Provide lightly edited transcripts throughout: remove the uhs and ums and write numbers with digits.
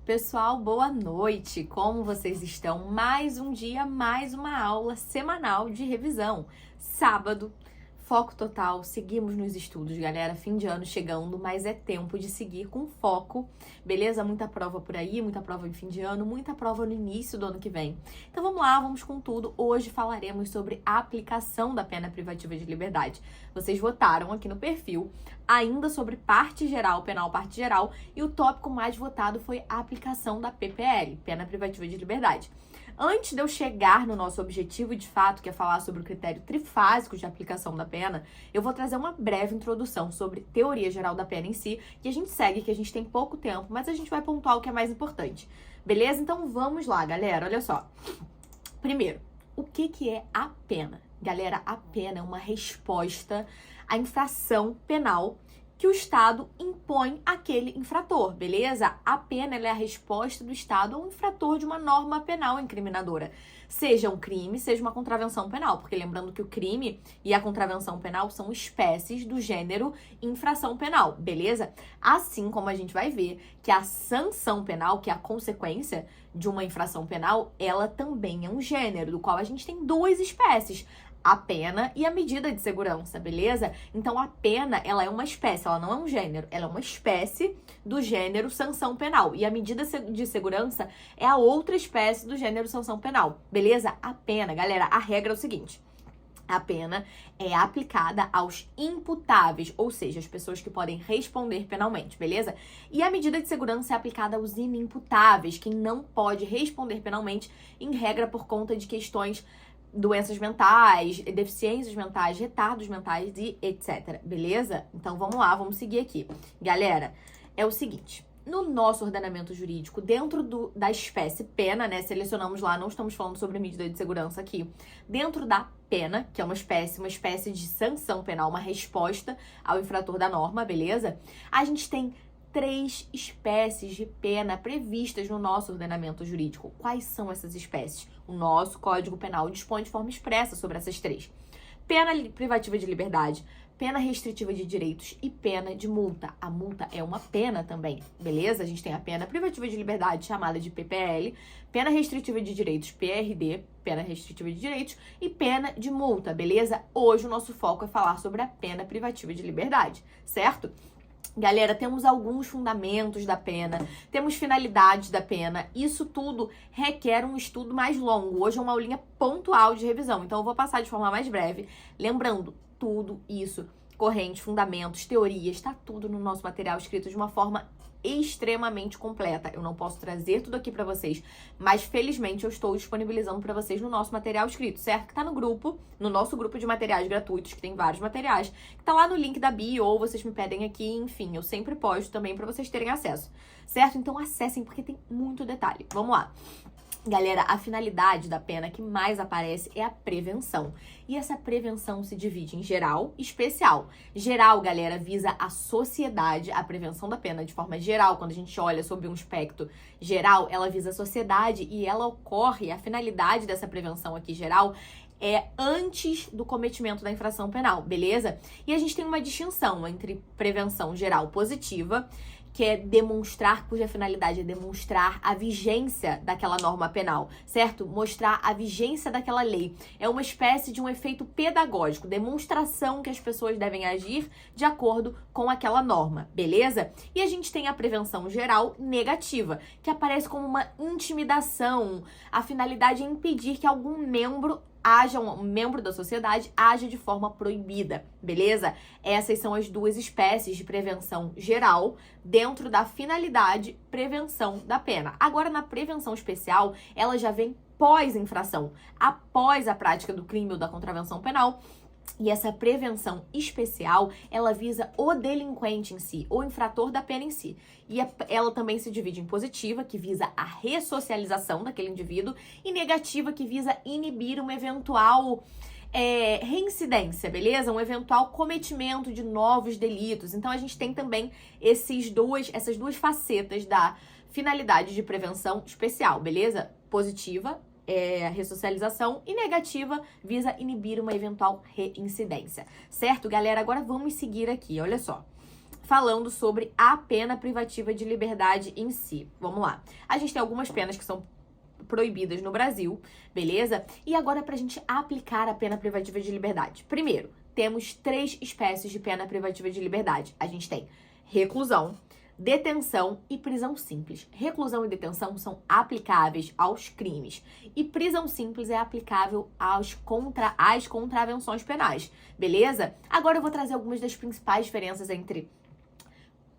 Pessoal, boa noite! Como vocês estão? Mais um dia, mais uma aula semanal de revisão. Sábado, foco total, seguimos nos estudos, galera. Fim de ano chegando, mas é tempo de seguir com foco, beleza? Muita prova por aí, muita prova em fim de ano, muita prova no início do ano que vem. Então vamos lá, vamos com tudo. Hoje falaremos sobre a aplicação da pena privativa de liberdade. Vocês votaram aqui no perfil ainda sobre parte geral, penal parte geral, e o tópico mais votado foi a aplicação da PPL, pena privativa de liberdade. Antes de eu chegar no nosso objetivo de fato, que é falar sobre o critério trifásico de aplicação da pena, eu vou trazer uma breve introdução sobre teoria geral da pena em si, que a gente segue, que a gente tem pouco tempo, mas a gente vai pontuar o que é mais importante. Beleza? Então vamos lá, galera, olha só. Primeiro, o que é a pena? Galera, a pena é uma resposta à infração penal que o Estado impõe àquele infrator, beleza? A pena ela é a resposta do Estado ao infrator de uma norma penal incriminadora. Seja um crime, seja uma contravenção penal, porque lembrando que o crime e a contravenção penal são espécies do gênero infração penal, beleza? Assim como a gente vai ver que a sanção penal, que é a consequência de uma infração penal, ela também é um gênero, do qual a gente tem duas espécies, a pena e a medida de segurança, beleza? Então, a pena, ela é uma espécie, ela não é um gênero, ela é uma espécie do gênero sanção penal. E a medida de segurança é a outra espécie do gênero sanção penal, beleza? A pena, galera, a regra é o seguinte: a pena é aplicada aos imputáveis, ou seja, as pessoas que podem responder penalmente, beleza? E a medida de segurança é aplicada aos inimputáveis, quem não pode responder penalmente, em regra por conta de questões doenças mentais, deficiências mentais, retardos mentais e etc, beleza? Então vamos lá, vamos seguir aqui. Galera, é o seguinte: no nosso ordenamento jurídico, dentro da espécie pena, né, selecionamos lá, não estamos falando sobre medida de segurança aqui, dentro da pena, que é uma espécie de sanção penal, uma resposta ao infrator da norma, beleza? A gente tem 3 espécies de pena previstas no nosso ordenamento jurídico. Quais são essas espécies? O nosso Código Penal dispõe de forma expressa sobre essas 3. Pena privativa de liberdade, pena restritiva de direitos e pena de multa. A multa é uma pena também, beleza? A gente tem a pena privativa de liberdade, chamada de PPL, pena restritiva de direitos, PRD, pena restritiva de direitos, e pena de multa, beleza? Hoje o nosso foco é falar sobre a pena privativa de liberdade, certo? Galera, temos alguns fundamentos da pena, temos finalidades da pena, isso tudo requer um estudo mais longo. Hoje é uma aulinha pontual de revisão, então eu vou passar de forma mais breve. Lembrando, tudo isso, correntes, fundamentos, teorias, tá tudo no nosso material escrito de uma forma extremamente completa. Eu não posso trazer tudo aqui pra vocês, mas felizmente eu estou disponibilizando pra vocês no nosso material escrito, certo? Que tá no grupo, no nosso grupo de materiais gratuitos, que tem vários materiais, que tá lá no link da bio, ou vocês me pedem aqui, enfim, eu sempre posto também pra vocês terem acesso, certo? Então acessem, porque tem muito detalhe. Vamos lá. Galera, a finalidade da pena que mais aparece é a prevenção. E essa prevenção se divide em geral e especial. Geral, galera, visa a sociedade, a prevenção da pena de forma geral. Quando a gente olha sobre um aspecto geral, ela visa a sociedade e ela ocorre, a finalidade dessa prevenção aqui geral é antes do cometimento da infração penal, beleza? E a gente tem uma distinção entre prevenção geral positiva, que é demonstrar, cuja finalidade é demonstrar a vigência daquela norma penal, certo? Mostrar a vigência daquela lei. É uma espécie de um efeito pedagógico, demonstração que as pessoas devem agir de acordo com aquela norma, beleza? E a gente tem a prevenção geral negativa, que aparece como uma intimidação. A finalidade é impedir que algum membro um membro da sociedade haja de forma proibida, beleza? Essas são as duas espécies de prevenção geral dentro da finalidade prevenção da pena. Agora, na prevenção especial, ela já vem pós-infração, após a prática do crime ou da contravenção penal. E essa prevenção especial, ela visa o delinquente em si, o infrator da pena em si. E ela também se divide em positiva, que visa a ressocialização daquele indivíduo, e negativa, que visa inibir uma eventual reincidência, beleza? Um eventual cometimento de novos delitos. Então, a gente tem também essas duas facetas da finalidade de prevenção especial, beleza? Positiva, a ressocialização, e negativa visa inibir uma eventual reincidência, certo, galera? Agora vamos seguir aqui, olha só. falando sobre a pena privativa de liberdade em si. Vamos lá. A gente tem algumas penas que são proibidas no Brasil, beleza? E agora pra gente aplicar a pena privativa de liberdade. Primeiro, temos 3 espécies de pena privativa de liberdade. A gente tem reclusão, detenção e prisão simples. Reclusão e detenção são aplicáveis aos crimes e prisão simples é aplicável às contravenções penais, beleza? Agora eu vou trazer algumas das principais diferenças entre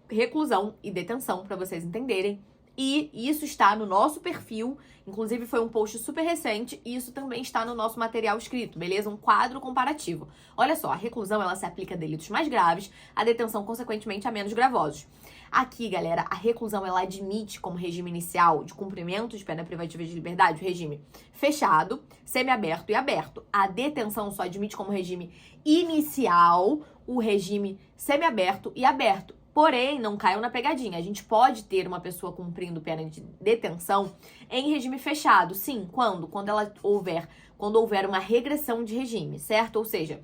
reclusão e detenção para vocês entenderem. E isso está no nosso perfil, inclusive foi um post super recente, e isso também está no nosso material escrito, beleza? Um quadro comparativo. Olha só, a reclusão ela se aplica a delitos mais graves, a detenção, consequentemente, a menos gravosos. Aqui, galera, a reclusão ela admite como regime inicial de cumprimento de pena privativa de liberdade o regime fechado, semiaberto e aberto. A detenção só admite como regime inicial o regime semiaberto e aberto. Porém, não caiam na pegadinha. A gente pode ter uma pessoa cumprindo pena de detenção em regime fechado. Sim, quando? Quando houver uma regressão de regime, certo? Ou seja,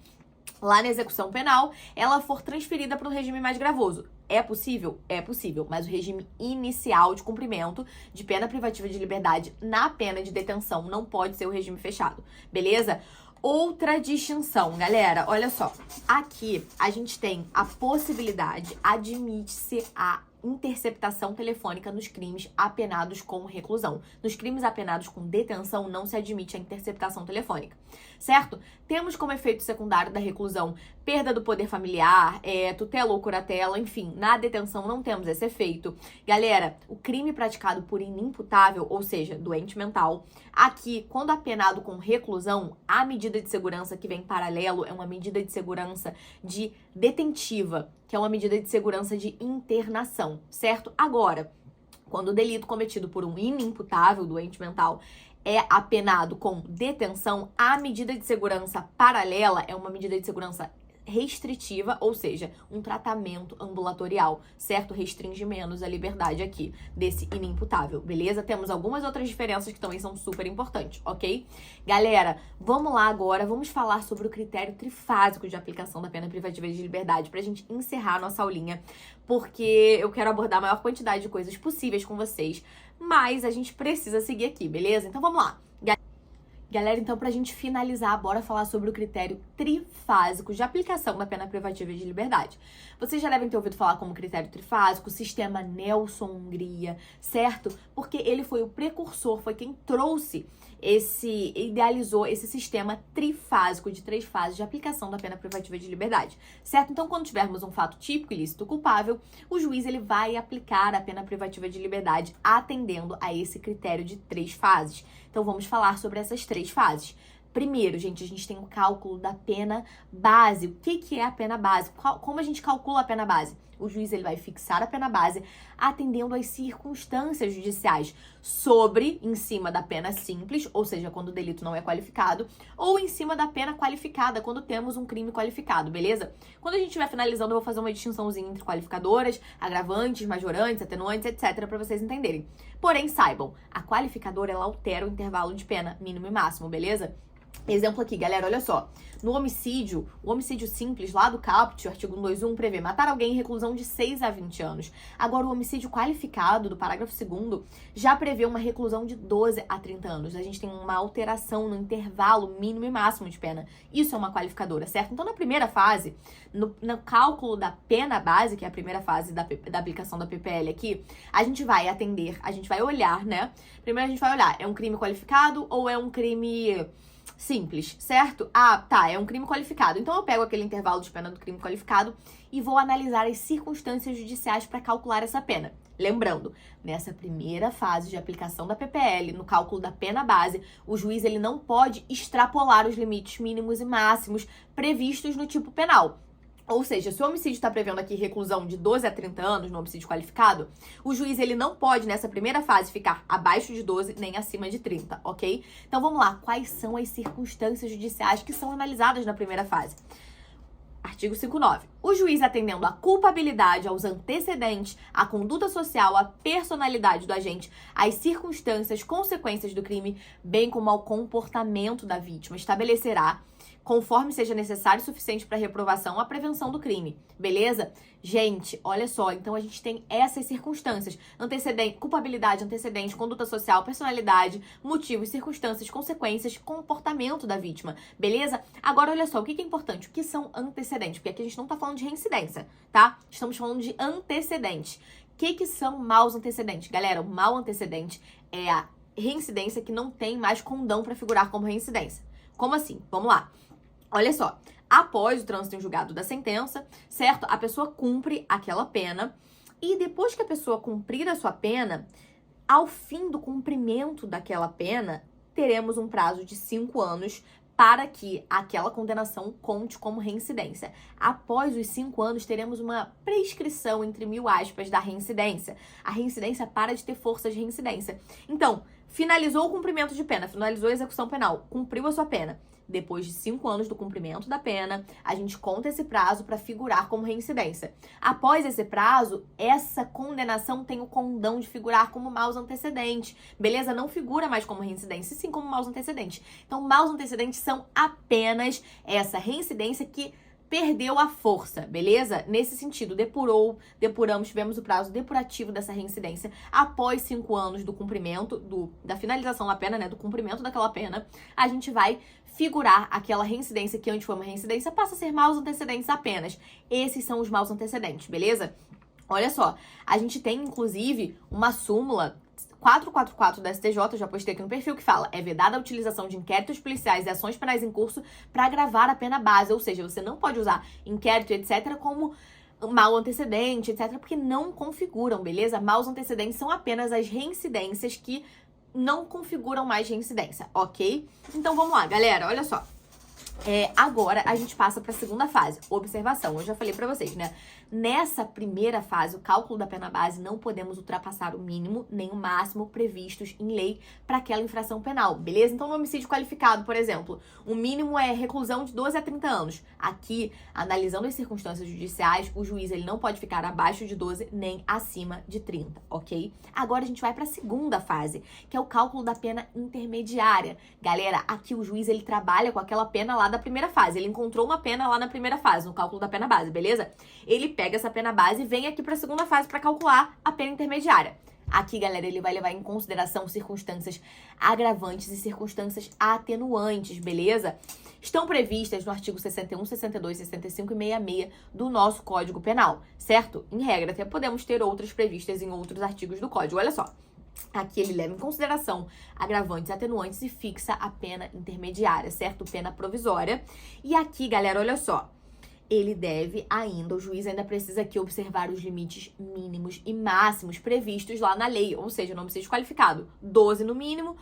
lá na execução penal, ela for transferida para um regime mais gravoso. É possível? É possível, mas o regime inicial de cumprimento de pena privativa de liberdade na pena de detenção não pode ser o regime fechado, beleza? Outra distinção, galera, olha só. Aqui a gente tem a possibilidade, admite-se a interceptação telefônica nos crimes apenados com reclusão. Nos crimes apenados com detenção não se admite a interceptação telefônica, certo? Temos como efeito secundário da reclusão perda do poder familiar, tutela ou curatela, enfim, na detenção não temos esse efeito. Galera, o crime praticado por inimputável, ou seja, doente mental, aqui, quando apenado com reclusão, a medida de segurança que vem em paralelo é uma medida de segurança de detentiva, que é uma medida de segurança de internação, certo? Agora, quando o delito cometido por um inimputável, doente mental, é apenado com detenção, a medida de segurança paralela é uma medida de segurança restritiva, ou seja, um tratamento ambulatorial, certo? Restringe menos a liberdade aqui desse inimputável, beleza? Temos algumas outras diferenças que também são super importantes, ok? Galera, vamos lá agora, vamos falar sobre o critério trifásico de aplicação da pena privativa de liberdade pra gente encerrar a nossa aulinha, porque eu quero abordar a maior quantidade de coisas possíveis com vocês, mas a gente precisa seguir aqui, beleza? Então vamos lá. Galera, então pra gente finalizar, bora falar sobre o critério trifásico de aplicação da pena privativa de liberdade. Vocês já devem ter ouvido falar como critério trifásico, o sistema Nelson-Hungria, certo? Porque ele foi o precursor, foi quem trouxe idealizou esse sistema trifásico de 3 fases de aplicação da pena privativa de liberdade, certo? Então, quando tivermos um fato típico, ilícito, culpável, o juiz ele vai aplicar a pena privativa de liberdade atendendo a esse critério de 3 fases. Então, vamos falar sobre essas 3 fases. Primeiro, gente, a gente tem o cálculo da pena base. O que é a pena base? Como a gente calcula a pena base? O juiz ele vai fixar a pena base atendendo às circunstâncias judiciais em cima da pena simples, ou seja, quando o delito não é qualificado, ou em cima da pena qualificada, quando temos um crime qualificado, beleza? Quando a gente estiver finalizando, eu vou fazer uma distinçãozinha entre qualificadoras, agravantes, majorantes, atenuantes, etc, para vocês entenderem. Porém, saibam, a qualificadora ela altera o intervalo de pena mínimo e máximo, beleza? Exemplo aqui, galera, olha só. No homicídio, o homicídio simples lá do caput, o artigo 121, prevê matar alguém em reclusão de 6 a 20 anos. Agora, o homicídio qualificado, do parágrafo 2º, já prevê uma reclusão de 12 a 30 anos. A gente tem uma alteração no intervalo mínimo e máximo de pena. Isso é uma qualificadora, certo? Então, na primeira fase, no cálculo da pena base, que é a primeira fase da aplicação da PPL aqui, a gente vai olhar, né? Primeiro a gente vai olhar, é um crime qualificado ou é um crime simples, certo? Ah, tá, é um crime qualificado. Então eu pego aquele intervalo de pena do crime qualificado e vou analisar as circunstâncias judiciais para calcular essa pena. Lembrando, nessa primeira fase de aplicação da PPL, no cálculo da pena base, o juiz ele não pode extrapolar os limites mínimos e máximos previstos no tipo penal. Ou seja, se o homicídio está prevendo aqui reclusão de 12 a 30 anos no homicídio qualificado, o juiz ele não pode, nessa primeira fase, ficar abaixo de 12 nem acima de 30, ok? Então vamos lá, quais são as circunstâncias judiciais que são analisadas na primeira fase? Artigo 59. O juiz atendendo à culpabilidade, aos antecedentes, à conduta social, à personalidade do agente, às circunstâncias, consequências do crime, bem como ao comportamento da vítima, estabelecerá conforme seja necessário e suficiente para reprovação, a prevenção do crime, beleza? Gente, olha só, então a gente tem essas circunstâncias: antecedente, culpabilidade, antecedente, conduta social, personalidade, motivos, circunstâncias, consequências, comportamento da vítima, beleza? Agora, olha só, o que é importante? O que são antecedentes? Porque aqui a gente não tá falando de reincidência, tá? Estamos falando de antecedentes. O que são maus antecedentes? Galera, o mau antecedente é a reincidência que não tem mais condão para figurar como reincidência. Como assim? Vamos lá. Olha só, após o trânsito em julgado da sentença, certo? A pessoa cumpre aquela pena e depois que a pessoa cumprir a sua pena, ao fim do cumprimento daquela pena, teremos um prazo de 5 anos para que aquela condenação conte como reincidência. Após os 5 anos, teremos uma prescrição, entre mil aspas, da reincidência. A reincidência para de ter força de reincidência. Então, finalizou o cumprimento de pena, finalizou a execução penal, cumpriu a sua pena. Depois de 5 anos do cumprimento da pena, a gente conta esse prazo para figurar como reincidência. Após esse prazo, essa condenação tem o condão de figurar como maus antecedentes, beleza? Não figura mais como reincidência, sim como maus antecedentes. Então, maus antecedentes são apenas essa reincidência que perdeu a força, beleza? Nesse sentido, depuramos, tivemos o prazo depurativo dessa reincidência após 5 anos do cumprimento, da finalização da pena, né? Do cumprimento daquela pena, a gente vai figurar aquela reincidência que antes foi uma reincidência, passa a ser maus antecedentes apenas. Esses são os maus antecedentes, beleza? Olha só, a gente tem, inclusive, uma súmula 444 da STJ, eu já postei aqui no perfil, que fala: é vedada a utilização de inquéritos policiais e ações penais em curso para agravar a pena base, ou seja, você não pode usar inquérito, etc., como mau antecedente, etc., porque não configuram, beleza? Maus antecedentes são apenas as reincidências que não configuram mais reincidência, ok? Então vamos lá, galera, olha só. Agora a gente passa para a segunda fase, observação. Eu já falei para vocês, né? Nessa primeira fase, o cálculo da pena base, não podemos ultrapassar o mínimo nem o máximo previstos em lei para aquela infração penal, beleza? Então, no homicídio qualificado, por exemplo, o mínimo é reclusão de 12 a 30 anos. Aqui, analisando as circunstâncias judiciais, o juiz ele não pode ficar abaixo de 12 nem acima de 30, ok? Agora a gente vai para a segunda fase, que é o cálculo da pena intermediária. Galera, aqui o juiz ele trabalha com aquela pena lá da primeira fase. Ele encontrou uma pena lá na primeira fase, no cálculo da pena base, beleza? Ele pega essa pena base e vem aqui para a segunda fase para calcular a pena intermediária. Aqui, galera, ele vai levar em consideração circunstâncias agravantes e circunstâncias atenuantes, beleza? Estão previstas no artigo 61, 62, 65 e 66 do nosso Código Penal, certo? Em regra, até podemos ter outras previstas em outros artigos do Código. Olha só. Aqui ele leva em consideração agravantes e atenuantes e fixa a pena intermediária, certo? Pena provisória. E aqui, galera, olha só. Ele deve ainda, o juiz ainda precisa aqui observar os limites mínimos e máximos previstos lá na lei, ou seja, no homicídio qualificado, 12 no mínimo,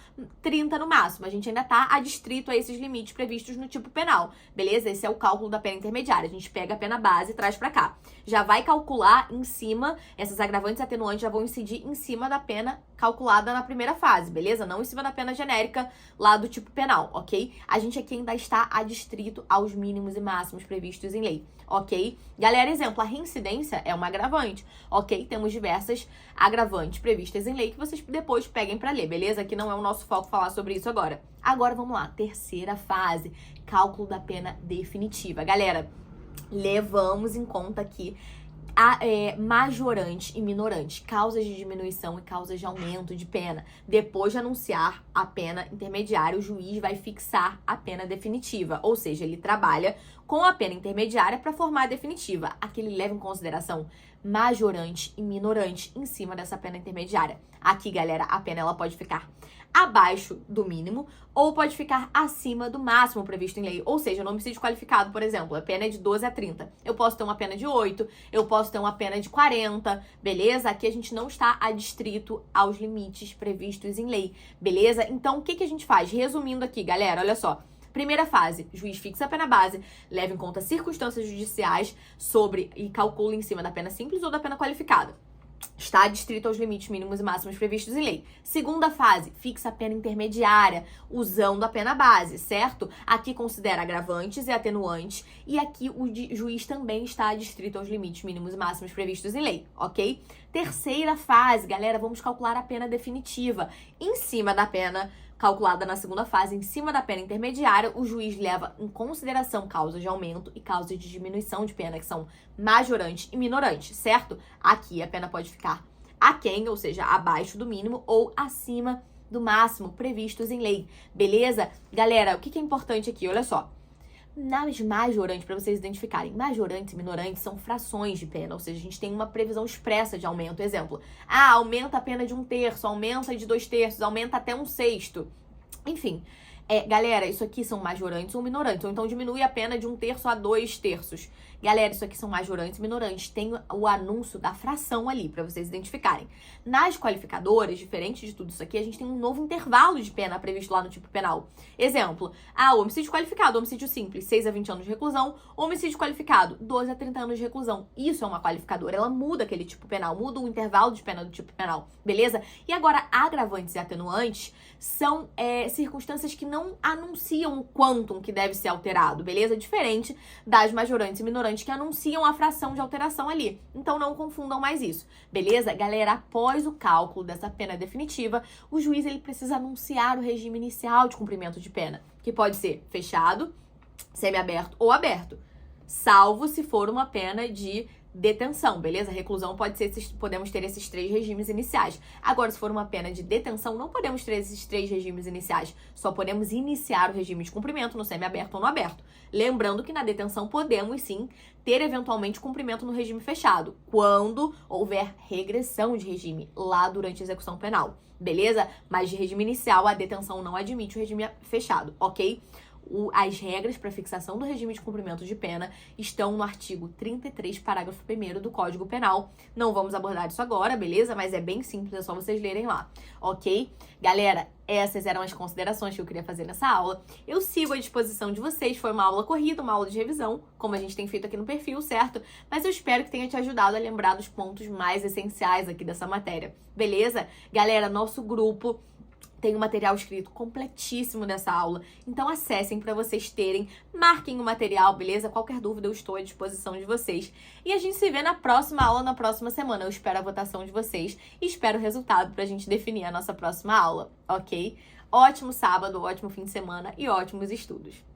30 no máximo. A gente ainda tá adstrito a esses limites previstos no tipo penal, beleza? Esse é o cálculo da pena intermediária. A gente pega a pena base e traz pra cá. Já vai calcular em cima, essas agravantes e atenuantes já vão incidir em cima da pena calculada na primeira fase, beleza? Não em cima da pena genérica lá do tipo penal, ok? A gente aqui ainda está adstrito aos mínimos e máximos previstos em lei, ok? Galera, exemplo, a reincidência é uma agravante, ok? Temos diversas agravantes previstas em lei que vocês depois peguem pra ler, beleza? Aqui não é o nosso foco falar sobre isso agora. Agora vamos lá, terceira fase, cálculo da pena definitiva. Galera, levamos em conta aqui majorante e minorante, causas de diminuição e causas de aumento de pena. Depois de anunciar a pena intermediária, o juiz vai fixar a pena definitiva, ou seja, ele trabalha com a pena intermediária para formar a definitiva. Aqui ele leva em consideração majorante e minorante em cima dessa pena intermediária. Aqui, galera, a pena ela pode ficar abaixo do mínimo ou pode ficar acima do máximo previsto em lei. Ou seja, no homicídio qualificado, por exemplo, a pena é de 12 a 30. Eu posso ter uma pena de 8, eu posso ter uma pena de 40, beleza? Aqui a gente não está adstrito aos limites previstos em lei, beleza? Então, o que a gente faz? Resumindo aqui, galera, olha só. Primeira fase, juiz fixa a pena base, leva em conta circunstâncias judiciais e calcula em cima da pena simples ou da pena qualificada. Está adstrito aos limites mínimos e máximos previstos em lei. Segunda fase, fixa a pena intermediária, usando a pena base, certo? Aqui considera agravantes e atenuantes, e aqui o juiz também está adstrito aos limites mínimos e máximos previstos em lei, ok? Terceira fase, galera, vamos calcular a pena definitiva. Em cima da pena calculada na segunda fase, em cima da pena intermediária, o juiz leva em consideração causas de aumento e causas de diminuição de pena, que são majorante e minorante, certo? Aqui a pena pode ficar aquém, ou seja, abaixo do mínimo, ou acima do máximo previstos em lei, beleza? Galera, o que é importante aqui? Olha só. Nas majorantes, para vocês identificarem, majorantes e minorantes são frações de pena, ou seja, a gente tem uma previsão expressa de aumento. Exemplo, aumenta a pena de 1/3, aumenta de 2/3, aumenta até 1/6. Enfim, galera, isso aqui são majorantes ou minorantes, ou então diminui a pena de 1/3 a 2/3. Galera, isso aqui são majorantes e minorantes. Tem o anúncio da fração ali, para vocês identificarem. Nas qualificadoras, diferente de tudo isso aqui, a gente tem um novo intervalo de pena previsto lá no tipo penal. Exemplo, homicídio qualificado, homicídio simples, 6 a 20 anos de reclusão. Homicídio qualificado, 12 a 30 anos de reclusão. Isso é uma qualificadora, ela muda aquele tipo penal, muda o intervalo de pena do tipo penal, beleza? E agora, agravantes e atenuantes são circunstâncias que não anunciam o quantum que deve ser alterado, beleza? Diferente das majorantes e minorantes que anunciam a fração de alteração ali. Então não confundam mais isso, beleza? Galera, após o cálculo dessa pena definitiva, o juiz ele precisa anunciar o regime inicial de cumprimento de pena, que pode ser fechado, semiaberto ou aberto, salvo se for uma pena de detenção, beleza? Reclusão podemos ter esses 3 regimes iniciais. Agora, se for uma pena de detenção, não podemos ter esses 3 regimes iniciais. Só podemos iniciar o regime de cumprimento no semiaberto ou no aberto. Lembrando que na detenção podemos sim ter eventualmente cumprimento no regime fechado, quando houver regressão de regime lá durante a execução penal, beleza? Mas de regime inicial, a detenção não admite o regime fechado, ok? As regras para fixação do regime de cumprimento de pena estão no artigo 33, parágrafo 1º do Código Penal. Não vamos abordar isso agora, beleza? Mas é bem simples, é só vocês lerem lá, ok? Galera, essas eram as considerações que eu queria fazer nessa aula. Eu sigo à disposição de vocês, foi uma aula corrida, uma aula de revisão, como a gente tem feito aqui no perfil, certo? Mas eu espero que tenha te ajudado a lembrar dos pontos mais essenciais aqui dessa matéria, beleza? Galera, nosso grupo tem um material escrito completíssimo dessa aula, então acessem para vocês terem, marquem o material, beleza? Qualquer dúvida eu estou à disposição de vocês. E a gente se vê na próxima aula, na próxima semana. Eu espero a votação de vocês e espero o resultado para a gente definir a nossa próxima aula, ok? Ótimo sábado, ótimo fim de semana e ótimos estudos!